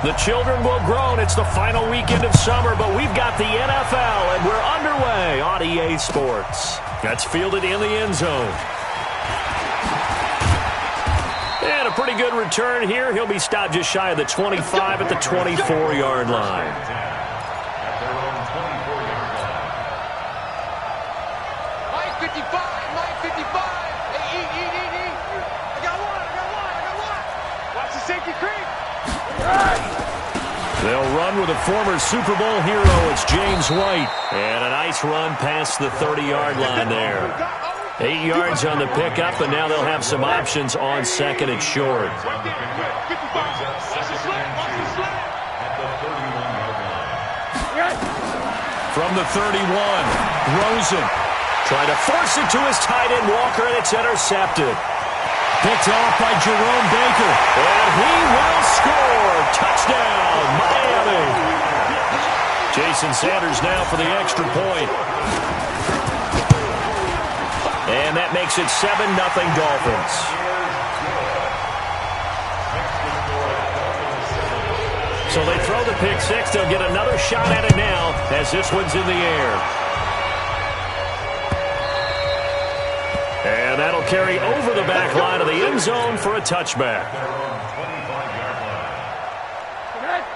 The children will groan. It's the final weekend of summer, but we've got the NFL, and we're underway on EA Sports. That's fielded in the end zone. And a pretty good return here. He'll be stopped just shy of the 25 at the 24-yard line. They'll run with a former Super Bowl hero. It's James White. And a nice run past the 30-yard line there. 8 yards on the pickup, and now they'll have some options on second and short. From the 31, Rosen trying to force it to his tight end, Walker, and it's intercepted. Picked off by Jerome Baker. And he will score. Touchdown, Miami. Jason Sanders now for the extra point. And that makes it 7-0 Dolphins. So they throw the pick six. They'll get another shot at it now as this one's in the air. And that'll carry over the back line of the end zone for a touchback.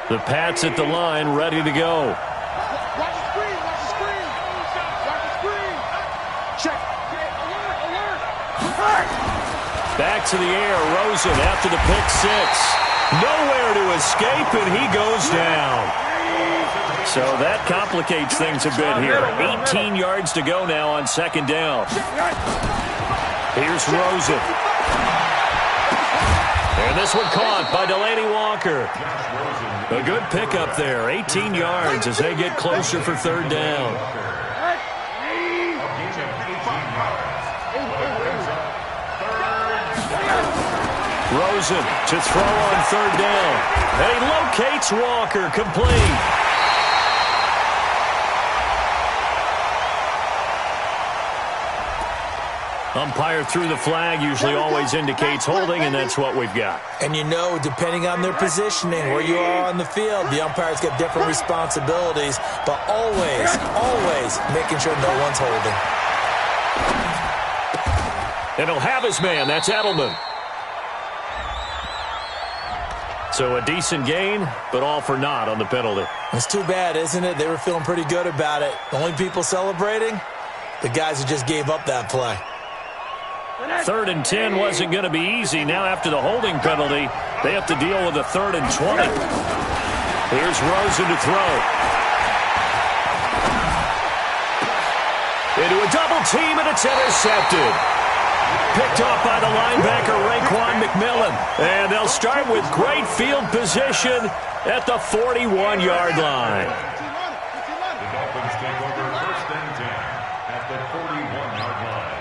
The Pats at the line, ready to go. Watch the screen, watch the screen. Watch the screen. Check. Alert. Back to the air, Rosen after the pick six. Nowhere to escape, and he goes down. So that complicates things a bit here. 18 yards to go now on second down. Here's Rosen. And this one caught by Delaney Walker. A good pickup there. 18 yards as they get closer for third down. Rosen to throw on third down. And he locates Walker, complete. Umpire threw the flag, usually always indicates holding, and that's what we've got. And you know, depending on their positioning, where you are on the field, the umpires get different responsibilities, but always making sure no one's holding. And he'll have his man. That's Edelman. So a decent gain, but all for naught on the penalty. It's too bad, isn't it? They were feeling pretty good about it. The only people celebrating, the guys who just gave up that play. 3rd and 10 wasn't going to be easy. Now after the holding penalty, they have to deal with a 3rd and 20. Here's Rosen to throw. Into a double team, and it's intercepted. Picked off by the linebacker, Raekwon McMillan. And they'll start with great field position at the 41-yard line. The Dolphins take over 1st and 10 at the 41-yard line.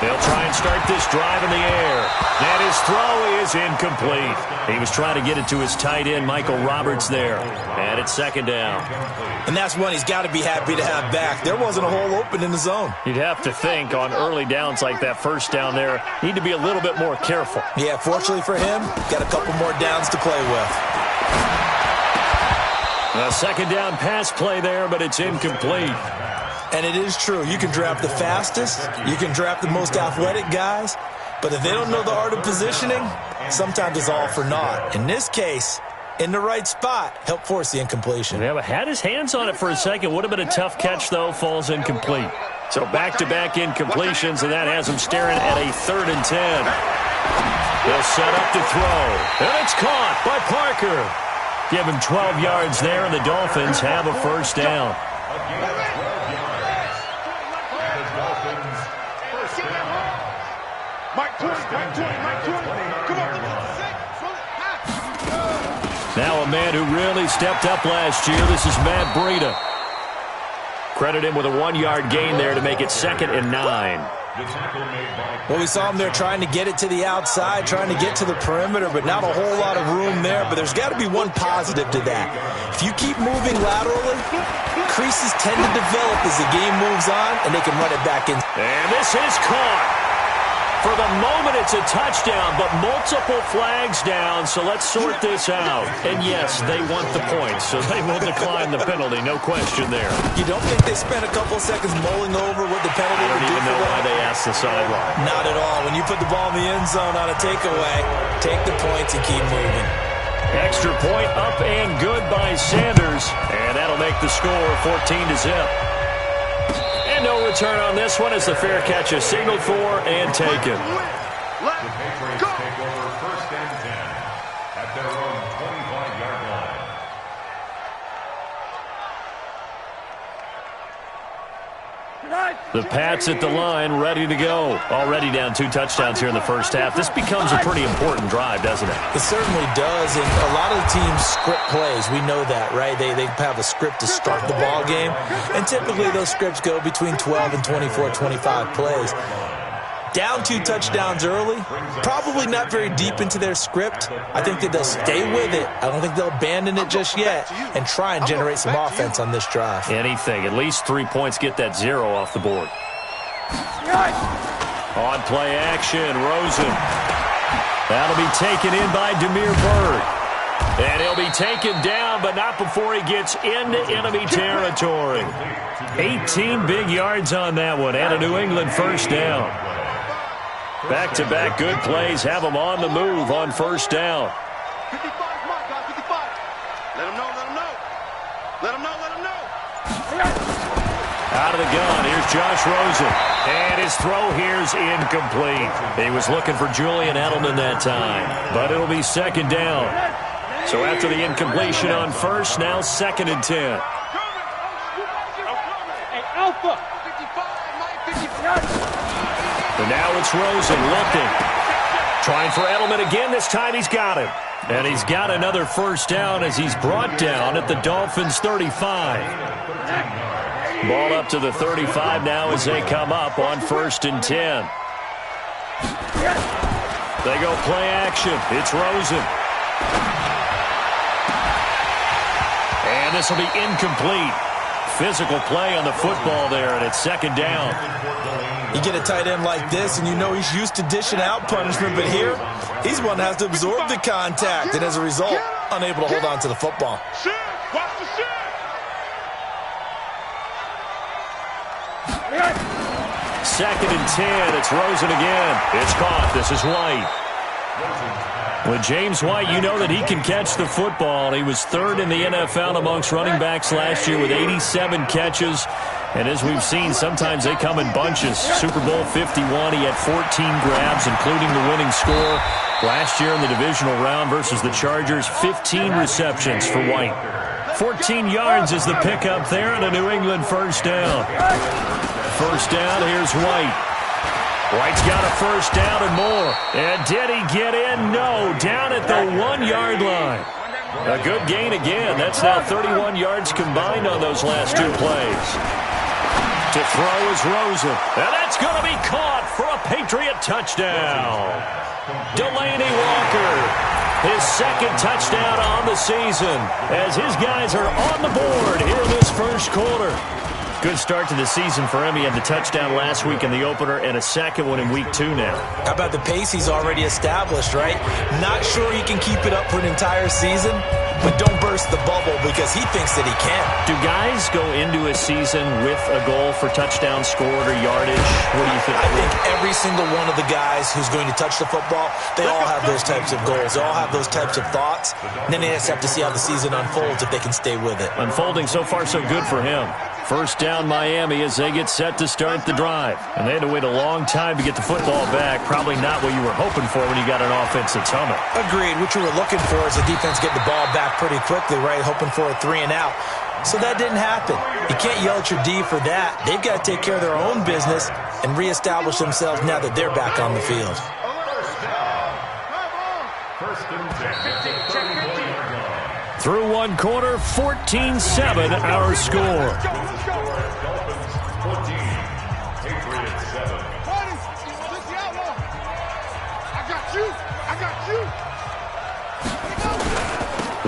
They'll try and start this drive in the air. And his throw is incomplete. He was trying to get it to his tight end, Michael Roberts, there. And it's 2nd down. And that's one he's got to be happy to have back. There wasn't a hole open in the zone. You'd have to think on early downs like that 1st down there, need to be a little bit more careful. Yeah, fortunately for him, got a couple more downs to play with. A 2nd down pass play there, but it's incomplete. And it is true. You can draft the fastest. You can draft the most athletic guys. But if they don't know the art of positioning, sometimes it's all for naught. In this case, in the right spot, help force the incompletion. Yeah, but had his hands on it for a second. Would have been a tough catch, though. Falls incomplete. So back-to-back incompletions, and that has him staring at a 3rd and 10. They'll set up to throw. And it's caught by Parker. Give him 12 yards there, and the Dolphins have a 1st down. Now a man who really stepped up last year. This is Matt Breida. Credit him with a 1-yard gain there to make it 2nd and 9. Well, we saw him there trying to get it to the outside, trying to get to the perimeter, but not a whole lot of room there. But there's got to be one positive to that. If you keep moving laterally, creases tend to develop as the game moves on, and they can run it back in. And this is caught. For the moment, it's a touchdown, but multiple flags down, so let's sort this out. And yes, they want the points, so they will decline the penalty, no question there. You don't think they spent a couple seconds mulling over what the penalty would do for them? I don't even know why they asked the sideline. Not at all. When you put the ball in the end zone on a takeaway, take the points and keep moving. Extra point up and good by Sanders, and that'll make the score 14-0. And no return on this one as the fair catch is signaled for and taken. The Patriots take over 1st and 10 at their own 25-yard line. The Pats at the line, ready to go. Already down 2 touchdowns here in the first half. This becomes a pretty important drive, doesn't it? It certainly does, and a lot of the teams script plays. We know that, right? They have a script to start the ball game, and typically those scripts go between 12 and 24, 25 plays. Down 2 touchdowns early, probably not very deep into their script. I think that they'll stay with it. I don't think they'll abandon it just yet and try and generate some offense on this drive. Anything. At least 3 points, get that 0 off the board. On play action, Rosen. That'll be taken in by Demir Bird. And he'll be taken down, but not before he gets into enemy territory. 18 big yards on that one, and a New England first down. Back-to-back good plays have them on the move on first down. 55, come on, guys, 55. Let him know, let him know. Let him know, let him know. Out of the gun, here's Josh Rosen. And his throw here's incomplete. He was looking for Julian Edelman that time, but it'll be second down. So after the incompletion on first, now 2nd and 10. Hey, Alpha. 55, Mike, 55. And now it's Rosen looking. Trying for Edelman again. This time he's got him. And he's got another first down as he's brought down at the Dolphins' 35. Ball up to the 35 now as they come up on 1st and 10. They go play action. It's Rosen. And this will be incomplete. Physical play on the football there, and it's 2nd down. You get a tight end like this, and you know he's used to dishing out punishment, but here, he's one that has to absorb the contact, and as a result, unable to hold on to the football. Shit, watch the shit. 2nd and 10. It's Rosen again. It's caught. This is White. With James White, you know that he can catch the football. He was 3rd in the NFL amongst running backs last year with 87 catches. And as we've seen, sometimes they come in bunches. Super Bowl 51, he had 14 grabs, including the winning score. Last year in the divisional round versus the Chargers, 15 receptions for White. 14 yards is the pickup there, and a New England first down. First down, here's White. White's got a first down and more. And did he get in? No, down at the 1-yard line. A good gain again. That's now 31 yards combined on those last 2 plays. To throw is Rosen. And that's going to be caught for a Patriot touchdown. Delaney Walker, his 2nd touchdown on the season, as his guys are on the board here in this first quarter. Good start to the season for him. He had the touchdown last week in the opener and a 2nd one in week 2 now. How about the pace he's already established, right? Not sure he can keep it up for an entire season, but don't burst the bubble because he thinks that he can. Do guys go into a season with a goal for touchdown scored or yardage? What do you think? I think every single one of the guys who's going to touch the football, they all have those types of goals. They all have those types of thoughts. And then they just have to see how the season unfolds if they can stay with it. Unfolding so far so good for him. First down Miami as they get set to start the drive. And they had to wait a long time to get the football back. Probably not what you were hoping for when you got an offense that's humming. Agreed. What you were looking for is the defense getting the ball back pretty quickly, right? Hoping for a 3 and out. So that didn't happen. You can't yell at your D for that. They've got to take care of their own business and reestablish themselves now that they're back on the field. Through 1 quarter, 14-7 our score.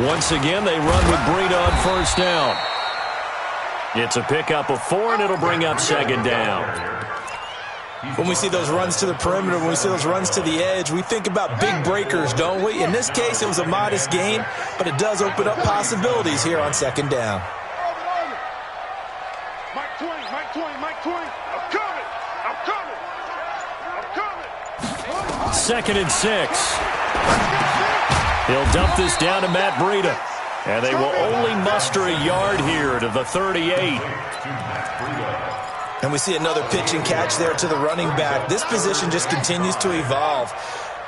Once again, they run with Breida on first down. It's a pickup of 4, and it'll bring up 2nd down. When we see those runs to the perimeter, when we see those runs to the edge, we think about big breakers, don't we? In this case, it was a modest gain, but it does open up possibilities here on second down. Mike 20, Mike 20, Mike 20. I'm coming. I'm coming. I'm coming. 2nd and 6. He'll dump this down to Matt Breida. And they will only muster a yard here to the 38. And we see another pitch and catch there to the running back. This position just continues to evolve.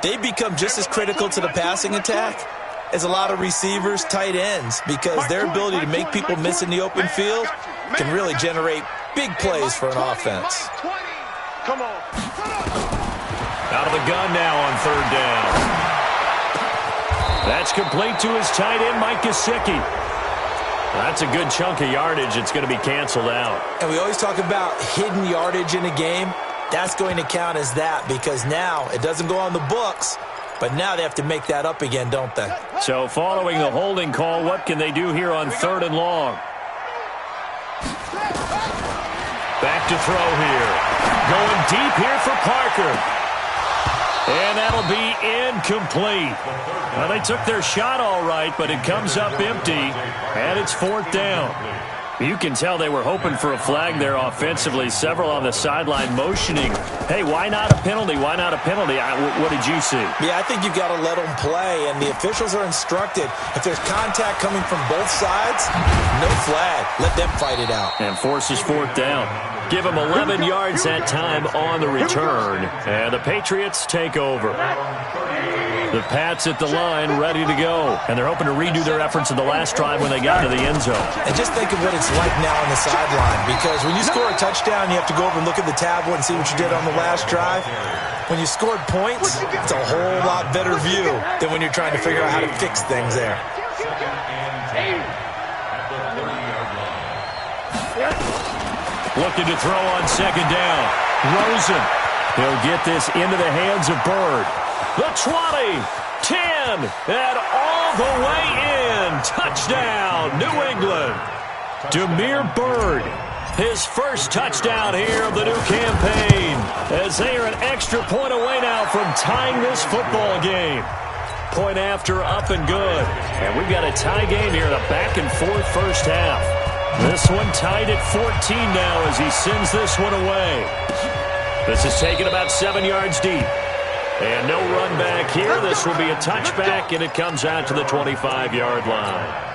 They become just as critical to the passing attack as a lot of receivers, tight ends, because their ability to make people miss in the open field can really generate big plays for an offense. Come on. Out of the gun now on 3rd down. That's complete to his tight end, Mike Gesicki. That's a good chunk of yardage. It's going to be canceled out. And we always talk about hidden yardage in a game. That's going to count as that because now it doesn't go on the books, but now they have to make that up again, don't they? So following the holding call, what can they do here on 3rd and long? Back to throw here. Going deep here for Parker. And that'll be incomplete. Well, they took their shot all right, but it comes up empty, and it's 4th down. You can tell they were hoping for a flag there offensively. Several on the sideline motioning, hey, why not a penalty? Why not a penalty? What did you see? Yeah, I think you've got to let them play, and the officials are instructed. If there's contact coming from both sides, no flag. Let them fight it out. And forces 4th down. Give them 11 yards that time on the return. And the Patriots take over. The Pats at the line ready to go. And they're hoping to redo their efforts in the last drive when they got to the end zone. And just think of what it's like now on the sideline. Because when you score a touchdown, you have to go over and look at the tablet and see what you did on the last drive. When you scored points, it's a whole lot better view than when you're trying to figure out how to fix things there. Looking to throw on 2nd down. Rosen. He'll get this into the hands of Bird. The 20, 10, and all the way in. Touchdown, New England. Damiere Byrd, his first touchdown here of the new campaign, as they are an extra point away now from tying this football game. Point after, up and good. And we've got a tie game here in a back-and-forth first half. This one tied at 14 now as he sends this one away. This is taken about 7 yards deep. And no run back here. This will be a touchback, and it comes out to the 25-yard line.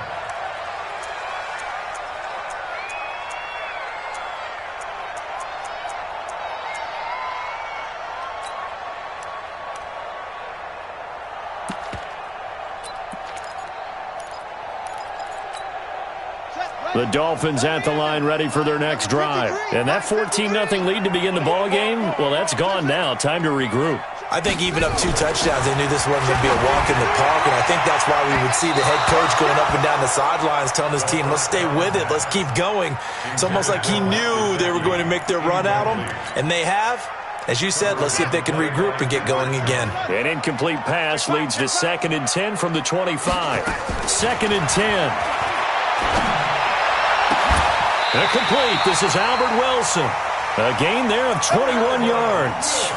The Dolphins at the line ready for their next drive. And that 14-0 lead to begin the ball game, well, that's gone now. Time to regroup. I think even up 2 touchdowns, they knew this wasn't going to be a walk in the park, and I think that's why we would see the head coach going up and down the sidelines telling his team, let's stay with it, let's keep going. It's almost like he knew they were going to make their run at him, and they have. As you said, let's see if they can regroup and get going again. An incomplete pass leads to 2nd and 10 from the 25. 2nd and 10. Complete. This is Albert Wilson. A gain there of 21 yards.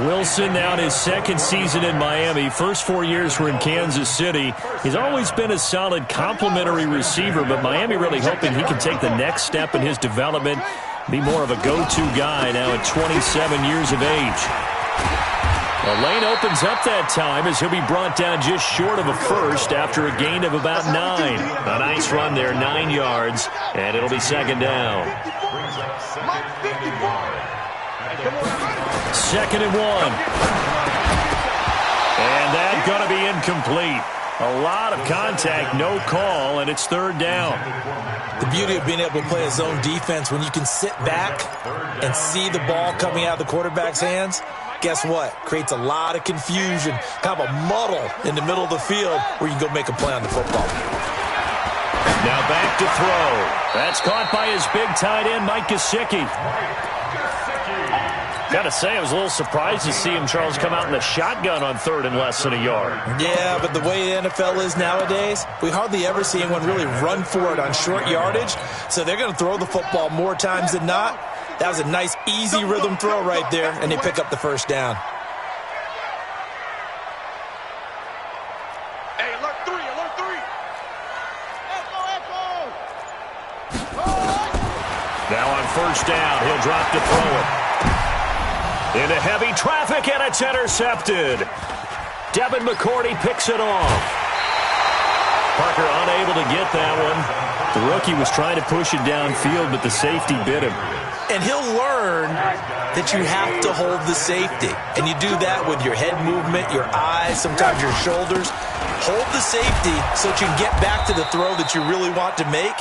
Wilson now in his 2nd season in Miami. First 4 years were in Kansas City. He's always been a solid complementary receiver, but Miami really hoping he can take the next step in his development, be more of a go-to guy now at 27 years of age. The lane opens up that time as he'll be brought down just short of a first after a gain of about 9. A nice run there, 9 yards, and it'll be 2nd down. 2nd and 1. And that's going to be incomplete. A lot of contact, no call, and it's 3rd down. The beauty of being able to play a zone defense when you can sit back and see the ball coming out of the quarterback's hands, guess what? Creates a lot of confusion, kind of a muddle in the middle of the field where you can go make a play on the football. Now back to throw. That's caught by his big tight end, Mike Gesicki. Got to say, I was a little surprised to see him, Charles, come out in the shotgun on 3rd and less than a yard. Yeah, but the way the NFL is nowadays, we hardly ever see anyone really run for it on short yardage. So they're going to throw the football more times than not. That was a nice, easy rhythm throw right there, and they pick up the first down. Hey, alert 3, alert 3. Now on first down, he'll drop to throw it. Into heavy traffic, and it's intercepted. Devin McCourty picks it off. Parker unable to get that one. The rookie was trying to push it downfield, but the safety bit him. And he'll learn that you have to hold the safety. And you do that with your head movement, your eyes, sometimes your shoulders. Hold the safety so that you can get back to the throw that you really want to make.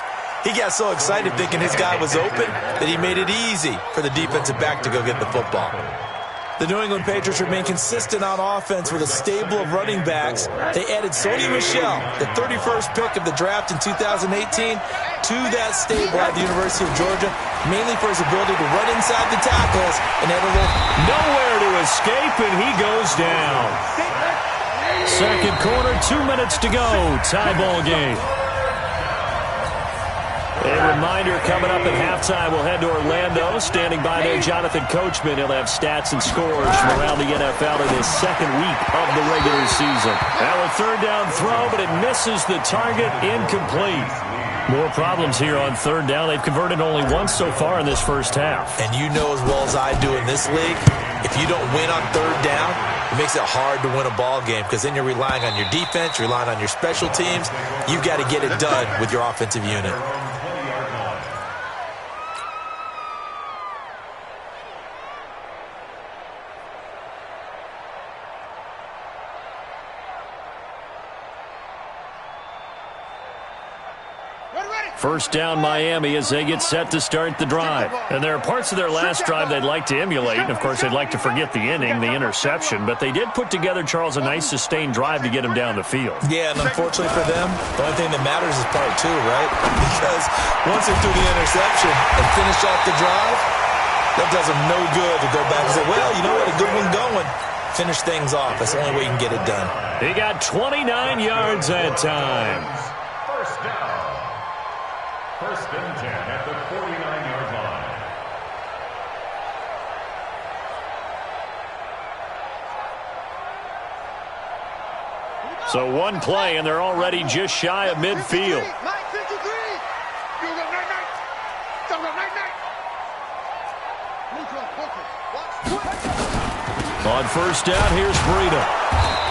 He got so excited thinking his guy was open that he made it easy for the defensive back to go get the football. The New England Patriots remain consistent on offense with a stable of running backs. They added Sony Michel, the 31st pick of the draft in 2018, to that stable at the University of Georgia, mainly for his ability to run inside the tackles and add a little. Nowhere to escape, and he goes down. Second quarter, 2 minutes to go. Tie ball game. A reminder, coming up at halftime, we'll head to Orlando. Standing by there, Jonathan Coachman. He'll have stats and scores from around the NFL in his second week of the regular season. Now a third down throw, but it misses the target, incomplete. More problems here on third down. They've converted only once so far in this first half. And you know as well as I do in this league, if you don't win on third down, it makes it hard to win a ball game because then you're relying on your defense, you're relying on your special teams. You've got to get it done with your offensive unit. First down Miami as they get set to start the drive. And there are parts of their last drive they'd like to emulate. And, of course, they'd like to forget the inning, the interception. But they did put together, Charles, a nice sustained drive to get him down the field. Yeah, and unfortunately for them, the only thing that matters is part two, right? Because once they threw the interception and finished off the drive, that does them no good to go back and say, well, you know what, a good one going. Finish things off. That's the only way you can get it done. He got 29 yards that time. First down. First and 10 at the 49-yard line. So one play, and they're already just shy of midfield. On first down, here's Breida.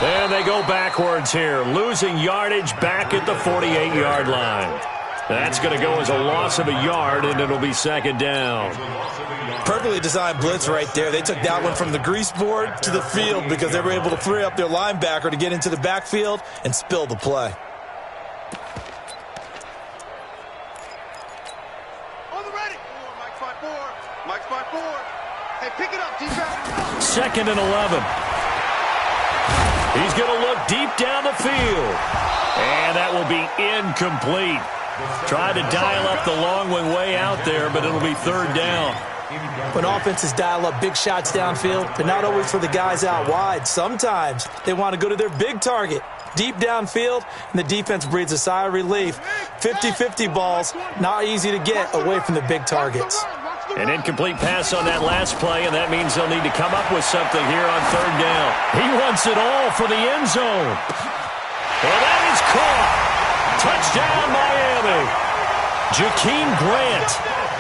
And they go backwards here, losing yardage back at the 48-yard line. That's going to go as a loss of a yard, and it'll be second down. Perfectly designed blitz right there. They took that one from the grease board to the field because they were able to free up their linebacker to get into the backfield and spill the play. On the ready. Mike's by 4. Mike's by 4. Hey, pick it up, defense. Second and 11. He's going to look deep down the field. And that will be incomplete. Tried to dial up the long one way out there, but it'll be third down. When offenses dial up big shots downfield, they're not always for the guys out wide. Sometimes they want to go to their big target, deep downfield, and the defense breathes a sigh of relief. 50-50 balls, not easy to get away from the big targets. An incomplete pass on that last play, and that means they'll need to come up with something here on third down. He wants it all for the end zone. And that is caught. Touchdown, Miami. Jakeem Grant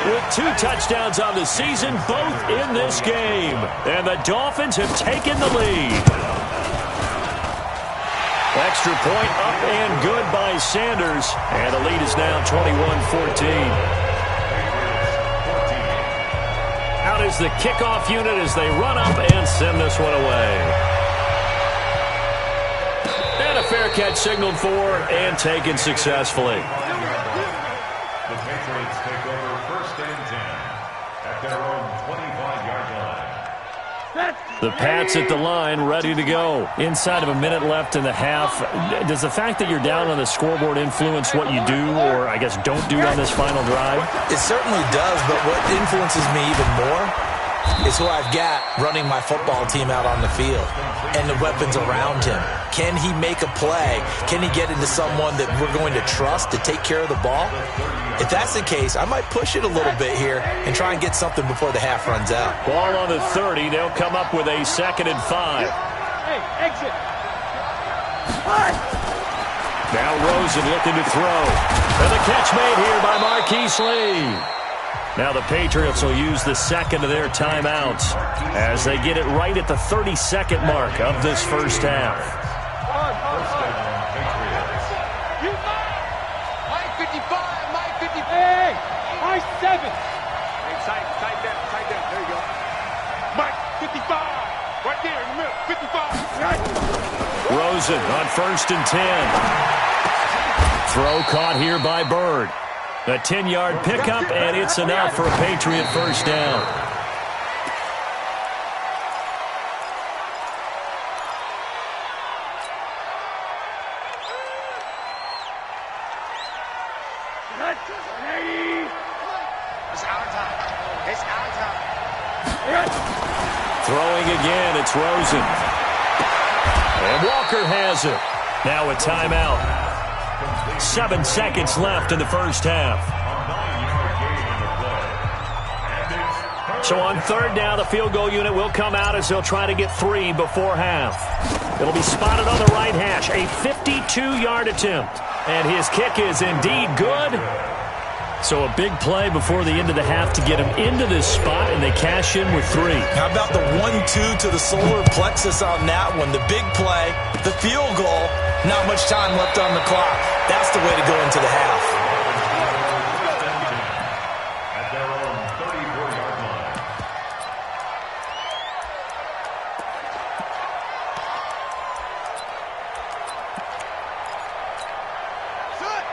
with 2 touchdowns on the season, both in this game. And the Dolphins have taken the lead. Extra point up and good by Sanders. And the lead is now 21-14. Out is the kickoff unit as they run up and send this one away. And a fair catch signaled for and taken successfully. The Patriots take over first and 10 at their own 25-yard line. The Pats at the line, ready to go. Inside of a minute left in the half. Does the fact that you're down on the scoreboard influence what you do, or I guess don't do on this final drive? It certainly does, but what influences me even more is who I've got running my football team out on the field and the weapons around him. Can he make a play? Can he get into someone that we're going to trust to take care of the ball? If that's the case, I might push it a little bit here and try and get something before the half runs out. Ball on the 30. They'll come up with a 2nd and 5. Hey, exit. Now Rosen looking to throw. And the catch made here by Marquise Lee. Now the Patriots will use the 2nd of their timeouts as they get it right at the 32nd mark of this first half. Mike 55, Mike 55. Hey, Mike 7. Hey, tight down. There you go. Mike 55. Right there in the middle. 55. Rosen on 1st and 10. Throw caught here by Bird. A 10-yard pickup, and it's enough for a Patriot first down. It's our time. It's our time. Throwing again, it's Rosen. And Walker has it. Now a timeout. 7 seconds left in the first half. So on 3rd down, the field goal unit will come out as they'll try to get 3 before half. It'll be spotted on the right hash. A 52-yard attempt. And his kick is indeed good. So a big play before the end of the half to get him into this spot, and they cash in with 3. How about the 1-2 to the solar plexus on that one? The big play, the field goal, not much time left on the clock. That's the way to go into the half. At their own 34-yard line.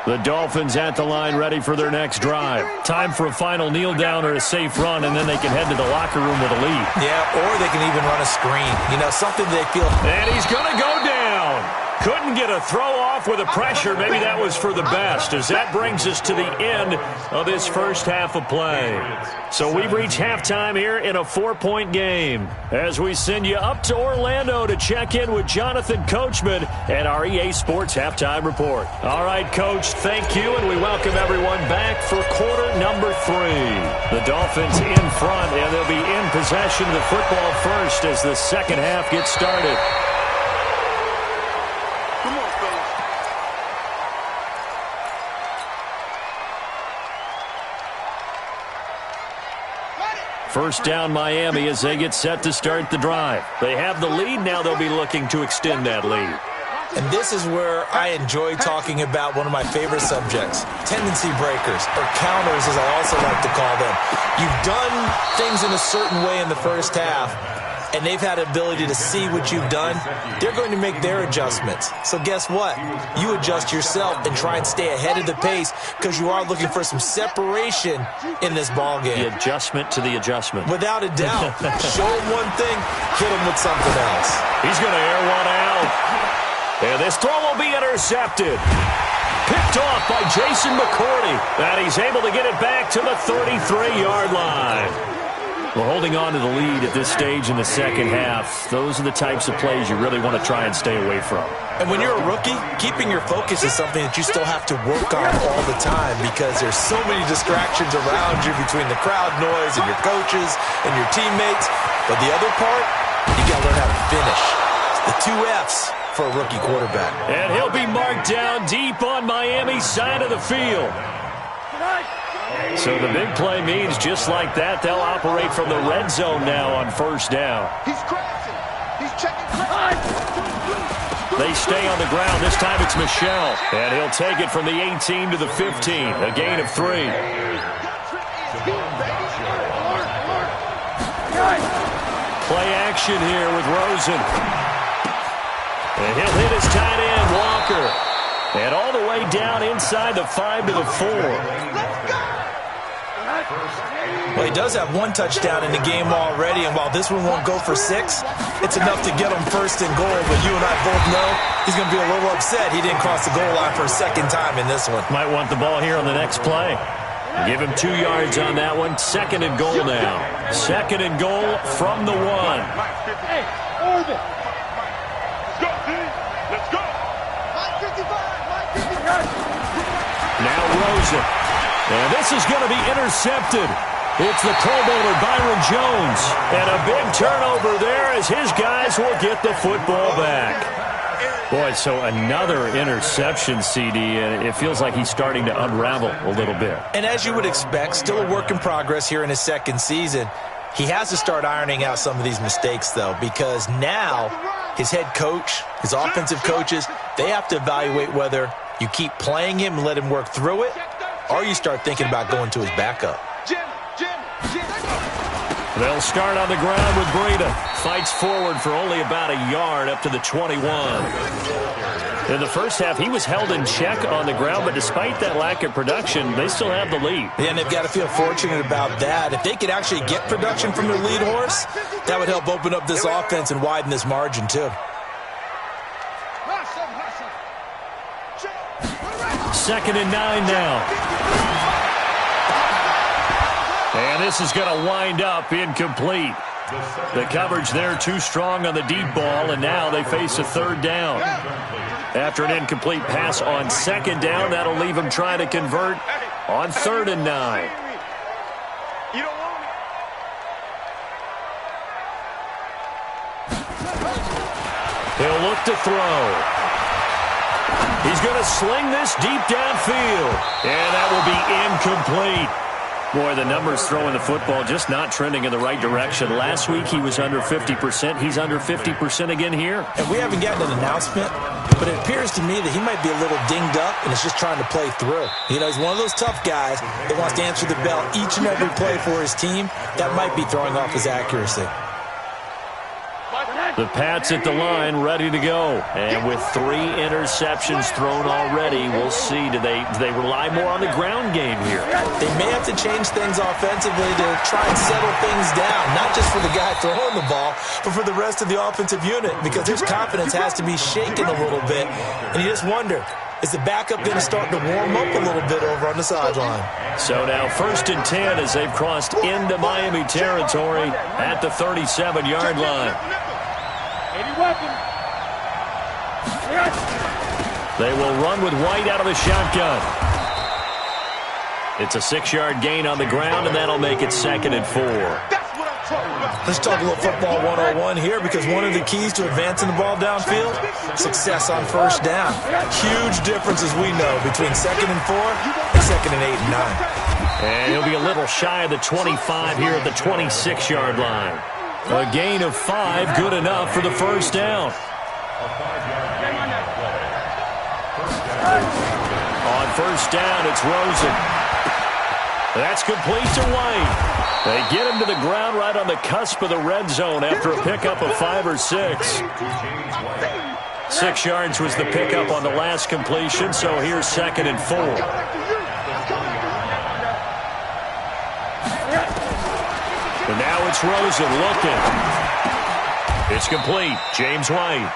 The Dolphins at the line ready for their next drive. Time for a final kneel down or a safe run, and then they can head to the locker room with a lead. Yeah, or they can even run a screen. You know, something they feel. And he's going to go down. Couldn't get a throw off with the pressure. Maybe that was for the best, as that brings us to the end of this first half of play. So we've reached halftime here in a 4-point game as we send you up to Orlando to check in with Jonathan Coachman at our EA Sports Halftime Report. All right, Coach, thank you, and we welcome everyone back for quarter number 3. The Dolphins in front, and they'll be in possession of the football first as the second half gets started. First down Miami as they get set to start the drive. They have the lead. Now they'll be looking to extend that lead. And this is where I enjoy talking about one of my favorite subjects, tendency breakers, or counters as I also like to call them. You've done things in a certain way in the first half, and they've had the ability to see what you've done. They're going to make their adjustments. So guess what? You adjust yourself and try and stay ahead of the pace because you are looking for some separation in this ball game. The adjustment to the adjustment. Without a doubt. Show them one thing, hit them with something else. He's going to air one out. And this throw will be intercepted. Picked off by Jason McCourty. And he's able to get it back to the 33-yard line. Well, holding on to the lead at this stage in the second half, those are the types of plays you really want to try and stay away from. And when you're a rookie, keeping your focus is something that you still have to work on all the time because there's so many distractions around you between the crowd noise and your coaches and your teammates. But the other part, you got to learn how to finish. The 2 F's for a rookie quarterback. And he'll be marked down deep on Miami's side of the field. So the big play means just like that, they'll operate from the red zone now on first down. He's crashing. He's checking. They stay on the ground. This time it's Michel. And he'll take it from the 18 to the 15. A gain of 3. Play action here with Rosen. And he'll hit his tight end, Walker. And all the way down inside the 5 to the 4. Well, he does have 1 touchdown in the game already, and while this one won't go for 6, it's enough to get him first and goal. But you and I both know he's going to be a little upset he didn't cross the goal line for a second time in this one. Might want the ball here on the next play. Give him 2 yards on that one. 2nd and goal now. 2nd and goal from the 1. Hey, Orbit. Let's go, dude. Let's go. Mike 55. Mike 55. Now Rosen. And this is going to be intercepted. It's the Pro Bowler Byron Jones. And a big turnover there as his guys will get the football back. Boy, so another interception, CD, and it feels like he's starting to unravel a little bit. And as you would expect, still a work in progress here in his 2nd season. He has to start ironing out some of these mistakes, though, because now his head coach, his offensive coaches, they have to evaluate whether you keep playing him and let him work through it, or you start thinking about going to his backup. They'll start on the ground with Breida. Fights forward for only about a yard up to the 21. In the first half, he was held in check on the ground, but despite that lack of production, they still have the lead. Yeah, and they've got to feel fortunate about that. If they could actually get production from their lead horse, that would help open up this offense and widen this margin, too. 2nd and 9 now. And this is going to wind up incomplete. The coverage there too strong on the deep ball, and now they face a 3rd down. After an incomplete pass on 2nd down, that'll leave them trying to convert on 3rd and 9. He'll look to throw. He's going to sling this deep downfield, and that will be incomplete. Boy, the numbers throwing the football just not trending in the right direction. Last week he was under 50%. He's under 50% again here. And we haven't gotten an announcement, but it appears to me that he might be a little dinged up and is just trying to play through. You know, he's one of those tough guys that wants to answer the bell each and every play for his team. That might be throwing off his accuracy. The Pats at the line, ready to go. And with 3 interceptions thrown already, we'll see. Do they rely more on the ground game here? They may have to change things offensively to try and settle things down, not just for the guy throwing the ball, but for the rest of the offensive unit, because his confidence has to be shaken a little bit. And you just wonder, is the backup going to start to warm up a little bit over on the sideline? So now 1st and 10 as they've crossed into Miami territory at the 37-yard line. They will run with White out of the shotgun. It's a 6-yard gain on the ground, and that'll make it 2nd and 4. Let's talk a little football 101 here, because one of the keys to advancing the ball downfield, success on 1st down. Huge difference, as we know, between 2nd and 4 and 2nd and 8 and 9. And he'll be a little shy of the 25 here at the 26-yard line. A gain of 5, good enough for the 1st down. On 1st down, it's Rosen. That's complete to White. They get him to the ground right on the cusp of the red zone after a pickup of 5 or 6. 6 yards was the pickup on the last completion, so here's 2nd and 4. And now it's Rosen looking. It's complete. James White.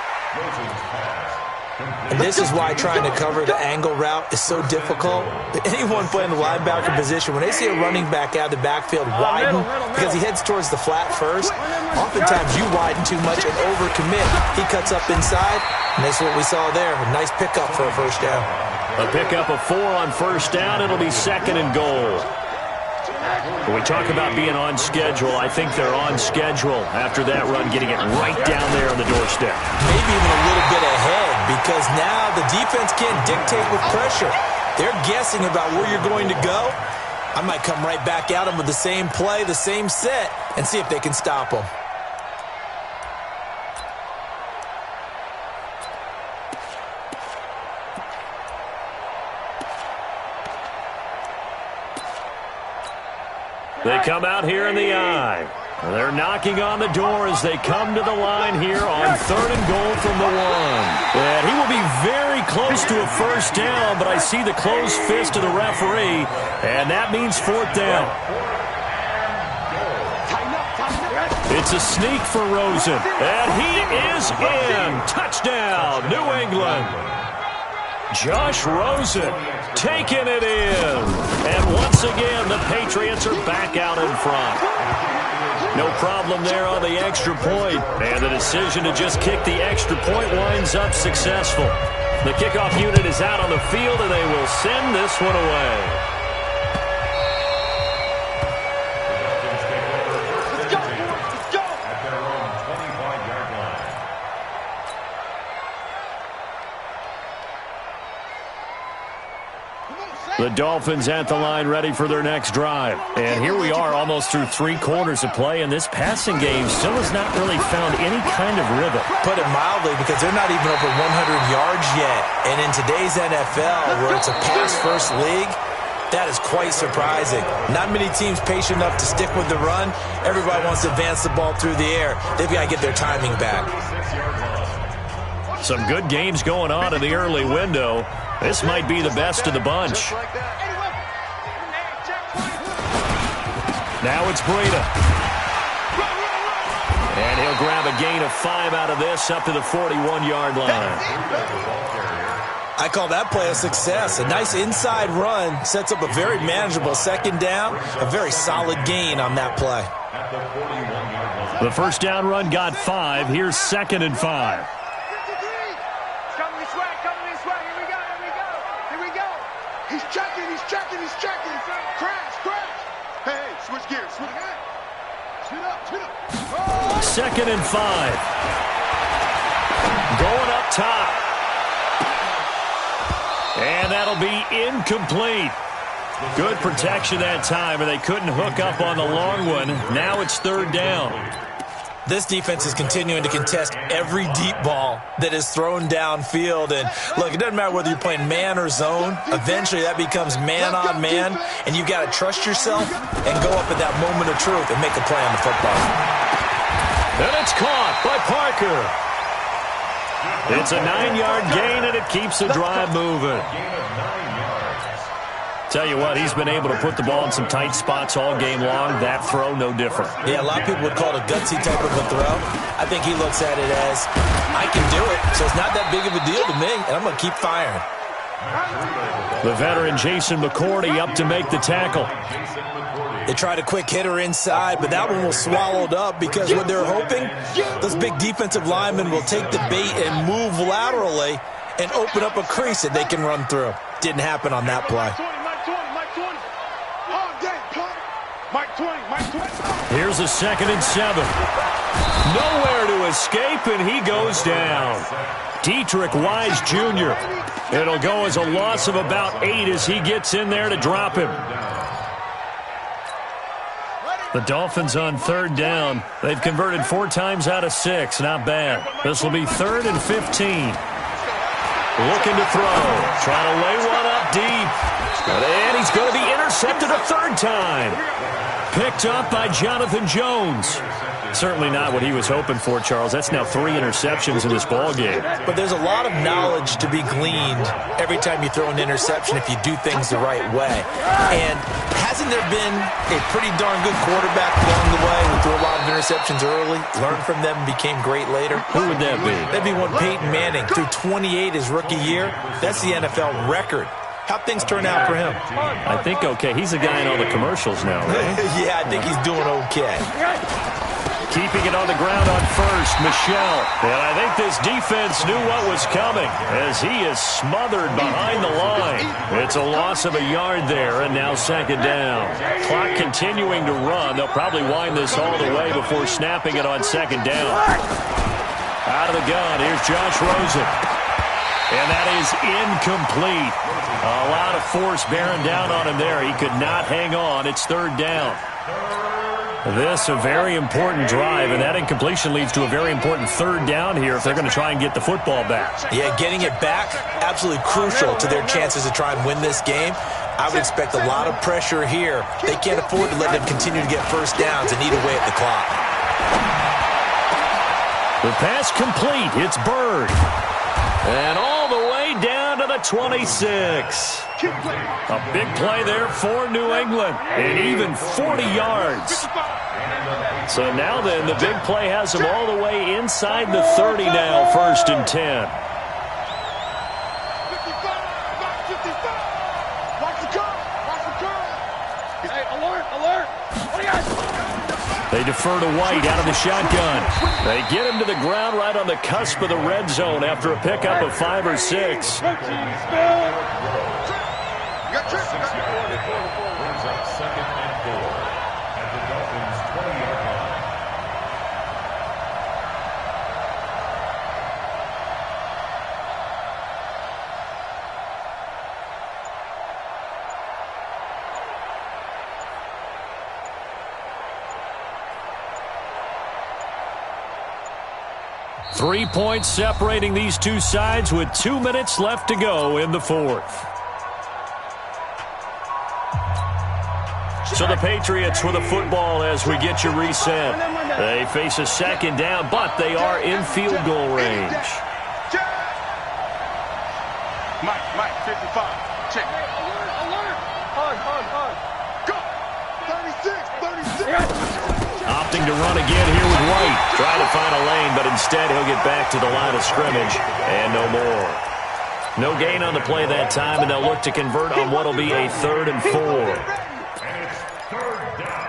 And this is why trying to cover the angle route is so difficult. Anyone playing the linebacker position, when they see a running back out of the backfield widen, because he heads towards the flat first, oftentimes you widen too much and overcommit. He cuts up inside, and that's what we saw there. A nice pickup for a 1st down. A pickup of 4 on 1st down. It'll be 2nd and goal. When we talk about being on schedule, I think they're on schedule after that run, getting it right down there on the doorstep. Maybe even a little bit ahead, because now the defense can't dictate with pressure. They're guessing about where you're going to go. I might come right back at them with the same play, the same set, and see if they can stop them. They come out here in the eye. They're knocking on the door as they come to the line here on 3rd and goal from the 1. And he will be very close to a 1st down, but I see the closed fist of the referee, and that means 4th down. It's a sneak for Rosen, and he is in. Touchdown, New England. Josh Rosen taking it in. And once again, the Patriots are back out in front. No problem there on the extra point. And the decision to just kick the extra point winds up successful. The kickoff unit is out on the field, and they will send this one away. The Dolphins at the line ready for their next drive. And here we are almost through 3 quarters of play, and this passing game still has not really found any kind of rhythm. Put it mildly, because they're not even over 100 yards yet. And in today's NFL, where it's a pass-first league, that is quite surprising. Not many teams patient enough to stick with the run. Everybody wants to advance the ball through the air. They've got to get their timing back. Some good games going on in the early window. This might be the best of the bunch. Now it's Breida. And he'll grab a gain of 5 out of this up to the 41-yard line. I call that play a success. A nice inside run sets up a very manageable second down. A very solid gain on that play. The first down run got 5. Here's 2nd and 5. He's checking. Crash. Hey, switch gears. Switch up. 2nd and 5. Going up top. And that'll be incomplete. Good protection that time, and they couldn't hook up on the long one. Now it's 3rd down. This defense is continuing to contest every deep ball that is thrown downfield. And, look, it doesn't matter whether you're playing man or zone. Eventually, that becomes man-on-man, and you've got to trust yourself and go up at that moment of truth and make a play on the football. And it's caught by Parker. It's a 9-yard gain, and it keeps the drive moving. Tell you what, he's been able to put the ball in some tight spots all game long. That throw, no different. Yeah, a lot of people would call it a gutsy type of a throw. I think he looks at it as, I can do it, so it's not that big of a deal to me, and I'm going to keep firing. The veteran Jason McCourty up to make the tackle. They tried a quick hitter inside, but that one was swallowed up because what they're hoping, those big defensive linemen will take the bait and move laterally and open up a crease that they can run through. Didn't happen on that play. Here's a 2nd and 7. Nowhere to escape, and he goes down. Dietrich Wise Jr. It'll go as a loss of about 8 as he gets in there to drop him. The Dolphins on 3rd down. They've converted 4 times out of 6. Not bad. This will be 3rd and 15. Looking to throw. Trying to lay one up deep. And he's going to be intercepted a 3rd time. Picked up by Jonathan Jones. Certainly not what he was hoping for, Charles. That's now 3 interceptions in this ballgame. But there's a lot of knowledge to be gleaned every time you throw an interception if you do things the right way. And hasn't there been a pretty darn good quarterback along the way who threw a lot of interceptions early, learned from them, and became great later? Who would that be? That'd be one Peyton Manning. Threw 28 his rookie year. That's the NFL record. How'd things turn out for him? I think okay. He's a guy in all the commercials now, right? Yeah, I think he's doing okay. Keeping it on the ground on 1st, Michelle. And I think this defense knew what was coming as he is smothered behind the line. It's a loss of a yard there, and now 2nd down. Clock continuing to run. They'll probably wind this all the way before snapping it on 2nd down. Out of the gun, here's Josh Rosen. And that is incomplete. A lot of force bearing down on him there. He could not hang on. It's 3rd down. This a very important drive, and that incompletion leads to a very important 3rd down here if they're going to try and get the football back. Yeah, getting it back, absolutely crucial to their chances to try and win this game. I would expect a lot of pressure here. They can't afford to let them continue to get 1st downs and eat away at the clock. The pass complete. It's Bird. And all the way down to the 26. A big play there for New England. And even 40 yards. So now then, the big play has them all the way inside the 30 now, 1st and 10. They defer to White out of the shotgun. They get him to the ground right on the cusp of the red zone after a pickup of 5 or 6. Brings up 2nd and 4 at the Dolphins' 20-yard line. 3 points separating these two sides with 2 minutes left to go in the fourth. So the Patriots with the football as we get you reset. They face a second down, but they are in field goal range. Mike, 55. Check. Alert. Hard. Go. 36. Opting to run again here with White. Trying to find a lane, but instead he'll get back to the line of scrimmage and no more. No gain on the play that time, and they'll look to convert on what will be a 3rd and 4. And it's 3rd down.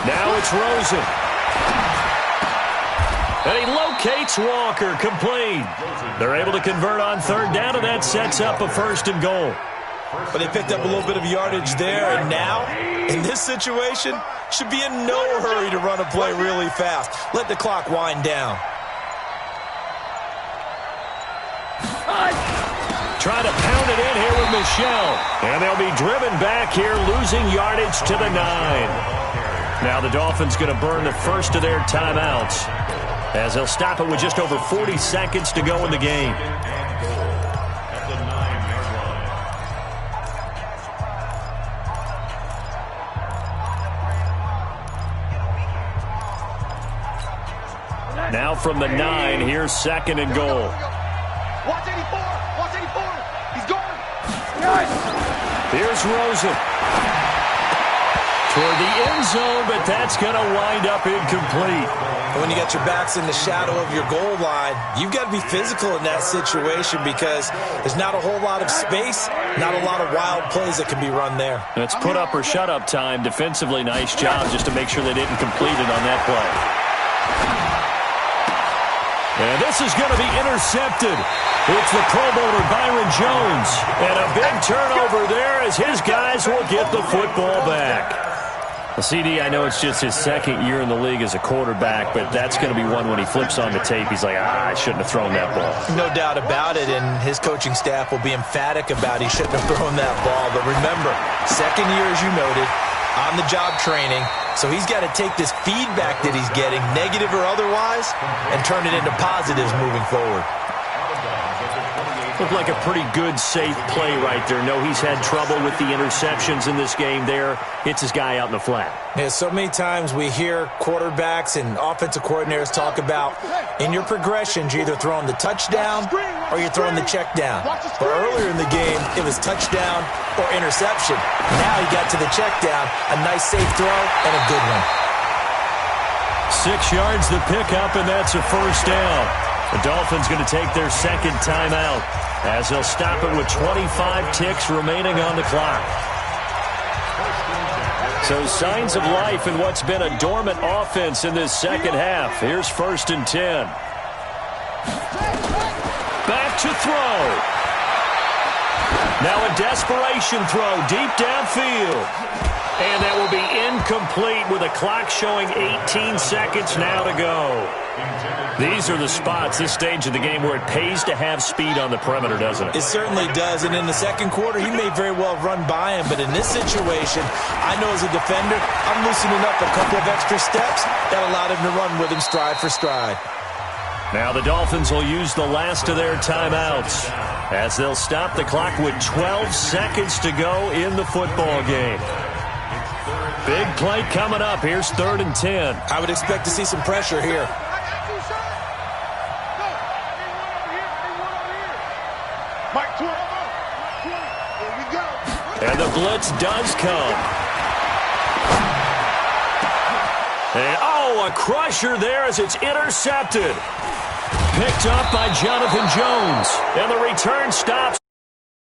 Now it's Rosen. And he locates Walker, complete. They're able to convert on 3rd down, and that sets up a 1st and goal. But they picked up a little bit of yardage there, and now, in this situation, should be in no hurry to run a play really fast. Let the clock wind down. Trying to pound it in here with Michelle. And they'll be driven back here, losing yardage to the 9. Now the Dolphins going to burn the first of their timeouts as they'll stop it with just over 40 seconds to go in the game. At the 9-yard line. Now from the 9, here's 2nd and goal. Watch 84. He's going. Here's Rosen. Toward the end zone, but that's going to wind up incomplete. When you got your backs in the shadow of your goal line, you've got to be physical in that situation because there's not a whole lot of space, not a lot of wild plays that can be run there. It's put up or shut up time. Defensively, nice job just to make sure they didn't complete it on that play. And this is going to be intercepted. It's the Pro Bowler Byron Jones. And a big turnover there as his guys will get the football back. Well, CD, I know it's just his 2nd year in the league as a quarterback, but that's going to be one when he flips on the tape. He's like, I shouldn't have thrown that ball. No doubt about it, and his coaching staff will be emphatic about he shouldn't have thrown that ball. But remember, 2nd year, as you noted, on-the-job training, so he's got to take this feedback that he's getting, negative or otherwise, and turn it into positives moving forward. Looked like a pretty good, safe play right there. No, he's had trouble with the interceptions in this game there. Hits his guy out in the flat. Yeah, so many times we hear quarterbacks and offensive coordinators talk about in your progressions, you're either throwing the touchdown or you're throwing the check down. But earlier in the game, it was touchdown or interception. Now he got to the check down, a nice safe throw and a good one. 6 yards the pickup, and that's a 1st down. The Dolphins going to take their 2nd timeout as they'll stop it with 25 ticks remaining on the clock. So signs of life in what's been a dormant offense in this 2nd half. Here's 1st and 10. Back to throw. Now a desperation throw deep downfield. And that will be incomplete with a clock showing 18 seconds now to go. These are the spots, this stage of the game, where it pays to have speed on the perimeter, doesn't it? It certainly does, and in the 2nd quarter, he may very well run by him, but in this situation, I know as a defender, I'm loosening up a couple of extra steps that allowed him to run with him stride for stride. Now the Dolphins will use the last of their timeouts as they'll stop the clock with 12 seconds to go in the football game. Big play coming up. Here's 3rd and 10. I would expect to see some pressure here. And the blitz does come. And, oh, a crusher there as it's intercepted. Picked up by Jonathan Jones. And the return stops.